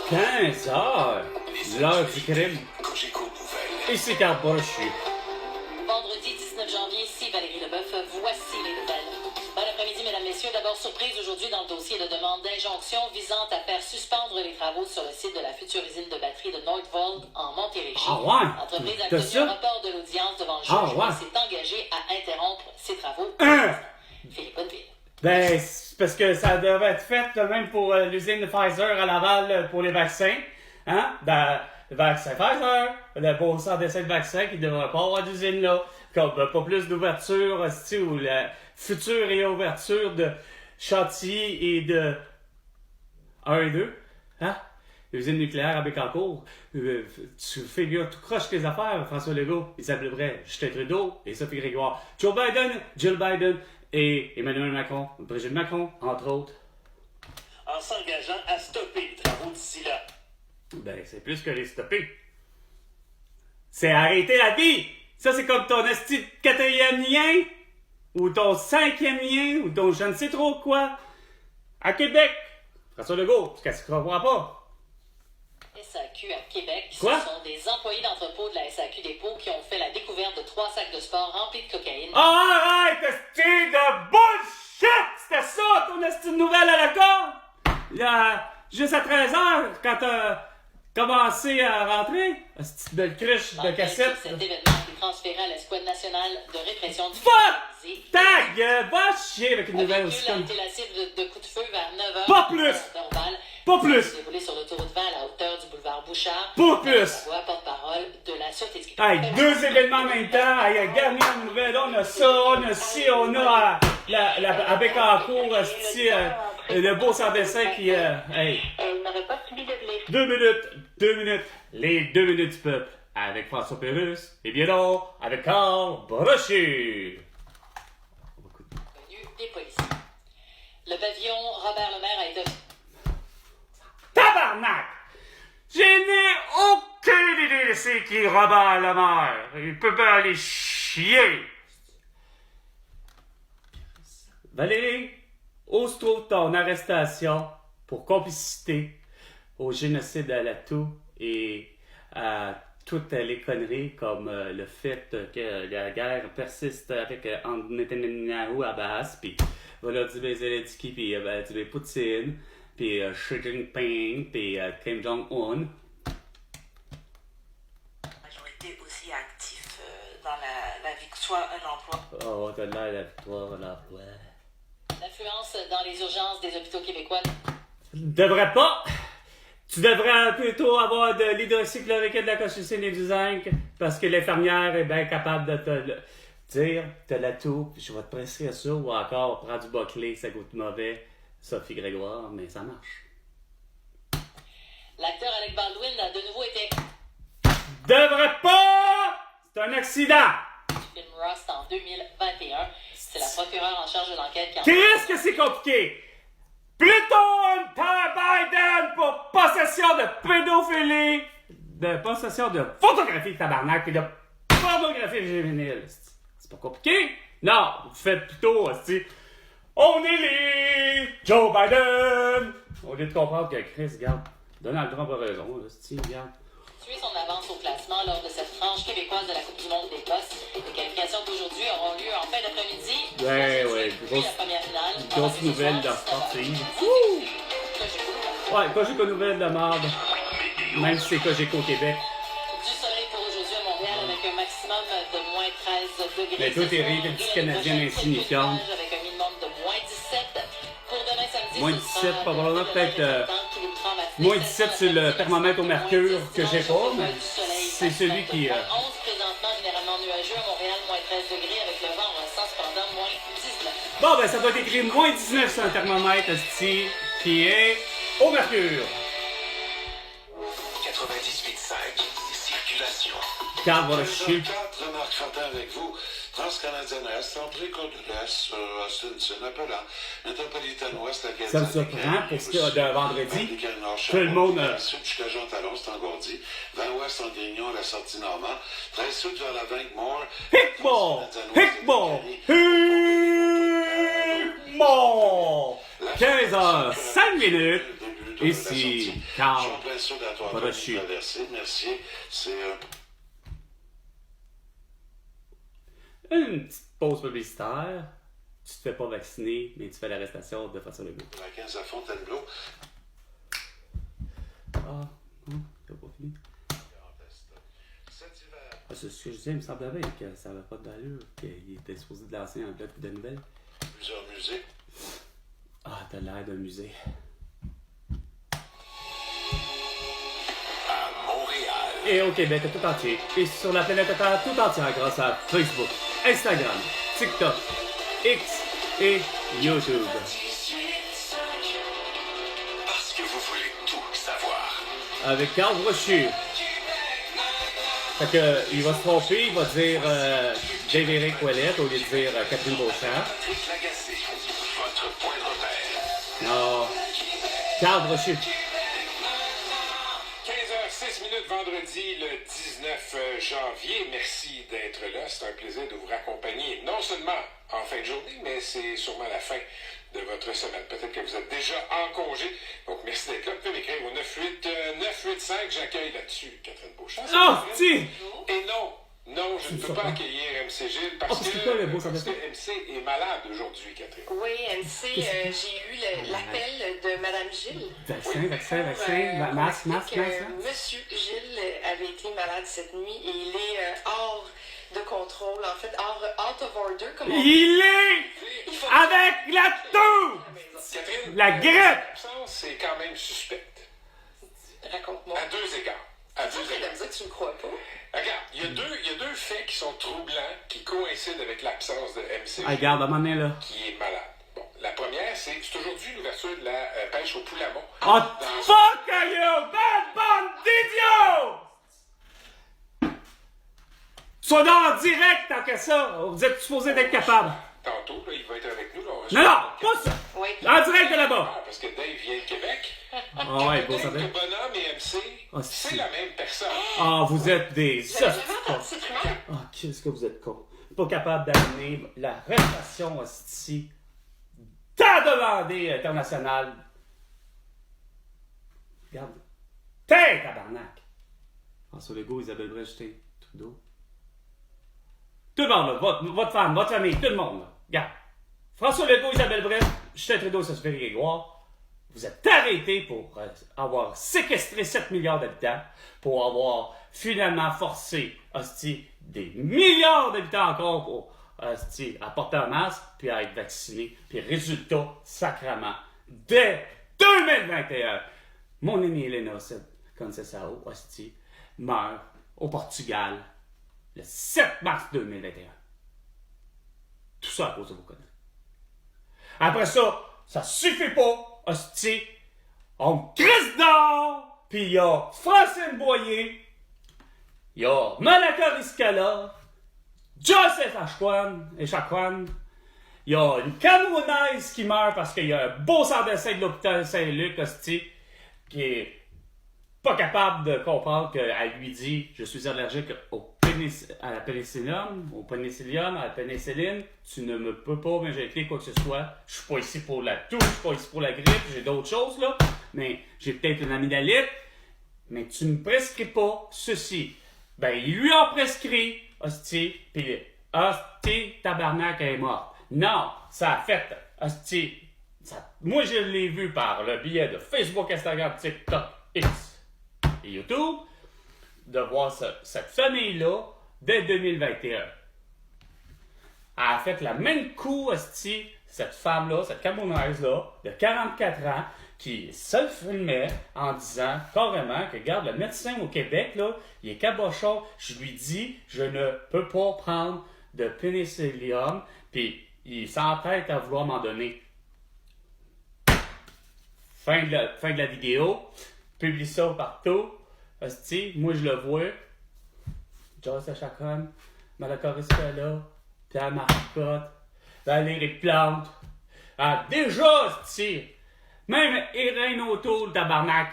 15 heures, l'heure du crime. Ici Carl Brochu. Vendredi 19 janvier, ici Valérie Leboeuf, voici les nouvelles. Bon après-midi, mesdames, messieurs. D'abord, surprise aujourd'hui dans le dossier de demande d'injonction visant à faire suspendre les travaux sur le site de la future usine de batterie de Northvolt en Montérégie. Ah ouais? L'entreprise a T'as obtenu ça? un rapport de l'audience devant le juge Ah ouais? et s'est engagée à interrompre ses travaux. Philippe Bonneville. Ben, c'est parce que ça devait être fait même pour l'usine Pfizer à Laval pour les vaccins. Hein? Ben, le vaccin Pfizer, le bon sang d'essai de vaccin qui ne devrait pas avoir d'usine là. Comme pas plus d'ouverture, ou la future réouverture de Chantilly et de 1 et 2. Hein? L'usine nucléaire à Bécancour. Tu figures tout croche tes affaires, François Legault, Isabelle Bray, Justin Trudeau et Sophie Grégoire. Joe Biden, Jill Biden et Emmanuel Macron, Brigitte Macron, entre autres. En s'engageant à stopper les travaux d'ici là. Ben, c'est plus que les stopper. C'est arrêter la vie! Ça, c'est comme ton esti de 4e lien, ou ton 5e lien, ou ton je ne sais trop quoi. À Québec, François Legault, qu'est-ce qu'il ne comprend pas? SAQ à Québec. Quoi? Ce sont des employés d'entrepôt de la SAQ Dépôt qui ont fait la découverte de 3 sacs de sport remplis de cocaïne. Ah, arrête, esti de bullshit! C'était ça, ton esti de nouvelle à la con? Là, juste à 13h, quand t'as commencé à rentrer, esti de belle cruche de cassette. Cet événement a été transféré à l'Escouade nationale de répression du Fuck! organisé. Ta gueule, va chier avec une Un nouvelle véhicule aussi a comme... été la cible de coups de feu vers 9h. Pas plus! Pas plus! Il s'est déroulé sur l'autoroute 20 à la hauteur du boulevard Bouchard. Pas plus! La voix porte-parole de la Sûreté du Québec. Hey, 2 événements en même temps. Hey, dernière nouvelle, on a ça, on a ci, on a à Bécancour, le beau sans-dessin qui... hey. Elle n'aurait pas subi de blessure. 2 minutes, les 2 minutes du peuple. Avec François Pérusse, et bien d'autres, avec Carl Brochu. Venu des policiers. Le pavillon Robert Lemaire a été... Tabarnak! Je n'ai aucune idée de c'est qui Robert Lemaire. Il peut pas aller chier. Valérie, où se trouve ton arrestation pour complicité au génocide à Latou et à toutes les conneries comme le fait que la guerre persiste avec entre Netanyahu à Abbas, puis Volodymyr Zelensky, puis Vladimir Poutine, puis Xi Jinping, puis Kim Jong-un. Ils ont été aussi actifs dans la victoire Un emploi. Oh, t'as l'air la victoire, l'emploi. L'affluence dans les urgences des hôpitaux québécois. Devrait pas! Tu devrais plutôt avoir de l'hydroxychloroquine et de la colchicine et du zinc parce que l'infirmière est bien capable de te le dire, t'as la toux, je vais te prescrire ça, ou encore prends du bas-clé, ça goûte mauvais, Sophie Grégoire, mais ça marche. L'acteur Alec Baldwin a de nouveau été Devrait pas! C'est un accident! du film Rust en 2021. C'est la procureure en charge de l'enquête qui en... Qu'est-ce que c'est compliqué? Plutôt une terre Biden pour possession de pédophilie, de possession de photographie de tabarnak et de pornographie juvénile. C'est pas compliqué? Non, vous faites plutôt, on élit Joe Biden! Au lieu de comprendre que Chris, regarde, Donald Trump a raison, regarde. Tuer son avance au classement lors de cette tranche québécoise de la Coupe du monde d'Écosse. Les qualifications d'aujourd'hui auront lieu en fin d'après-midi. Ouais, Puis la première finale. grosse nouvelle dans Sporting. Ouais, Cogeco nouvelle de marde. Même si c'est Cogeco Québec. Du soleil pour aujourd'hui à Montréal avec un maximum de moins 13 degrés. Mais toi, t'es rire de petite Canadienne insignifiante. Avec un minimum de moins 17. Pour demain samedi, Moins 17, probablement peut-être moins 17 sur le thermomètre au mercure que j'ai pas, mais c'est celui qui... 11 présentement, généralement nuageux. À Montréal, moins 13 degrés avec le vent en sens cependant moins 19. Bon, ben ça doit être écrit moins 19 sur un thermomètre, qui est au mercure. 98.5, circulation. Carl Brochu. 4, Marc Fortin avec vous. Transcanadienne Est, entrée côte de l'Est, Austin, appelant. Métropolitaine Ouest, la Ça me surprend pour ce qu'il y a de vendredi. Tout le monde... Sud jusqu'à Jean-Talon, c'est engourdi. 20 Ouest, en Grignon, la sortie Normand. 13 Sud vers la Vinque-Mort. Hickmore! 15h05. de Et la c'est sortie. Carl Je suis en plein sodatoire de Brochu. vous traverser. Merci. C'est Une petite pause publicitaire. Tu te fais pas vacciner, mais tu fais l'arrestation de François Legault. la 15 à Fontainebleau. Ah, non, t'as pas fini. Cet hiver, Ah, c'est ce que je disais, il me semblait bien que ça n'avait pas d'allure, qu'il était supposé de lancer un bloc de nouvelles. plusieurs musées. Ah, t'as l'air d'un musée. À Montréal, Et au Québec tout entier, et sur la planète Terre tout entière grâce à Facebook, Instagram, TikTok, X et YouTube. parce que vous voulez tout savoir. Avec Carl Brochu. Fait que, il va se tromper, il va dire Dave-Éric Ouellette au lieu de dire Catherine Beauchamp. Patrick Lagacé, votre point de repère. Non. Carl Brochu. 15h06 vendredi le 19 janvier. Merci d'être là. C'est un plaisir de vous raccompagner, non seulement en fin de journée, mais c'est sûrement la fin de votre semaine. Peut-être que vous êtes déjà en congé. Donc, merci d'être là. Vous pouvez m'écrire au 985. J'accueille là-dessus Catherine Beauchamp. Oh, si! Et non, je ne peux pas accueillir MC Gilles parce c'est quoi le beau que ça MC est malade aujourd'hui, Catherine. Oui, MC, j'ai eu l'appel de Madame Gilles. Vaccin, masque. Monsieur Gilles avait été malade cette nuit et il est hors de contrôle, en fait, out of order, comme on dit. Il est avec la toux! Catherine, La grippe! l'absence, c'est quand même suspecte. Raconte-moi. À deux égards. Tu es en train de me dire que tu ne crois pas? Regarde, il y a deux faits qui sont troublants, qui coïncident avec l'absence de MC Ah, regarde, à un moment donné, là. qui est malade. Bon, la première, c'est aujourd'hui l'ouverture de la pêche au poulamon. Oh, fuck you! Bad bande d'idiots! Sois donc en direct tant que ça! Vous êtes supposé d'être capable. Tantôt, là, il va être avec nous. Là, Non, pas ça! Oui. En direct de là-bas! Parce que Dave vient de Québec. Ah ouais, beau ça Dave, fait. le bonhomme et MC, Ah, c'est si. la même personne. Ah, vous êtes des J'avais hosties. jamais entendu cette rumeur. Ah, qu'est-ce que vous êtes con. Pas capable d'amener la réputation hostie tant demandée internationale. Regarde. T'es tabarnak! François Legault, Isabelle Brèche, Trudeau. Tout le monde, là. Votre femme, votre famille, tout le monde, là. Regarde. François Legault, Isabelle Brèche, Justin Trudeau, ça se fait Grégoire. Vous êtes arrêtés pour avoir séquestré 7 milliards d'habitants, pour avoir finalement forcé, hostie, des milliards d'habitants encore pour, hostie, à porter un masque, puis à être vaccinés. Puis résultat, sacrement, dès 2021, mon ami Helena Conceição, hostie, meurt au Portugal le 7 mars 2021. Tout ça à cause de vos conneries. Après ça suffit pas, hostie. On crisse d'or, puis il y a Francine Boyer, il y a Malaka Riscala, Joseph Echaquan, il y a une Camerounaise qui meurt parce qu'il y a un beau centre d'essai de l'hôpital Saint-Luc, hostie, qui est pas capable de comprendre qu'elle lui dit « Je suis allergique à la pénicillium, à la pénicilline, tu ne me peux pas m'injecter quoi que ce soit, je suis pas ici pour la toux, je suis pas ici pour la grippe, j'ai d'autres choses là, mais j'ai peut-être une amygdalite, mais tu me prescris pas ceci. » Ben, il lui a prescrit, hostie, pis hostie, tabarnak, elle est morte. Non, ça a fait, hostie, moi je l'ai vu par le biais de Facebook, Instagram, TikTok, X et YouTube, de voir cette famille-là dès 2021. Elle a fait la même coup, hostie, cette femme-là, cette Camerounaise-là, de 44 ans, qui se filmait en disant carrément que, regarde, le médecin au Québec, là, il est cabochon, je lui dis, je ne peux pas prendre de pénicillium, puis il s'entête à vouloir m'en donner. Fin de la vidéo, publie ça partout. Hostie, moi je le vois. Joyce Echaquan, Malaka Riscala, Pierre Marcotte, Valérie Plante. Ah, déjà, hostie, même Irène O'Toole, tabarnak,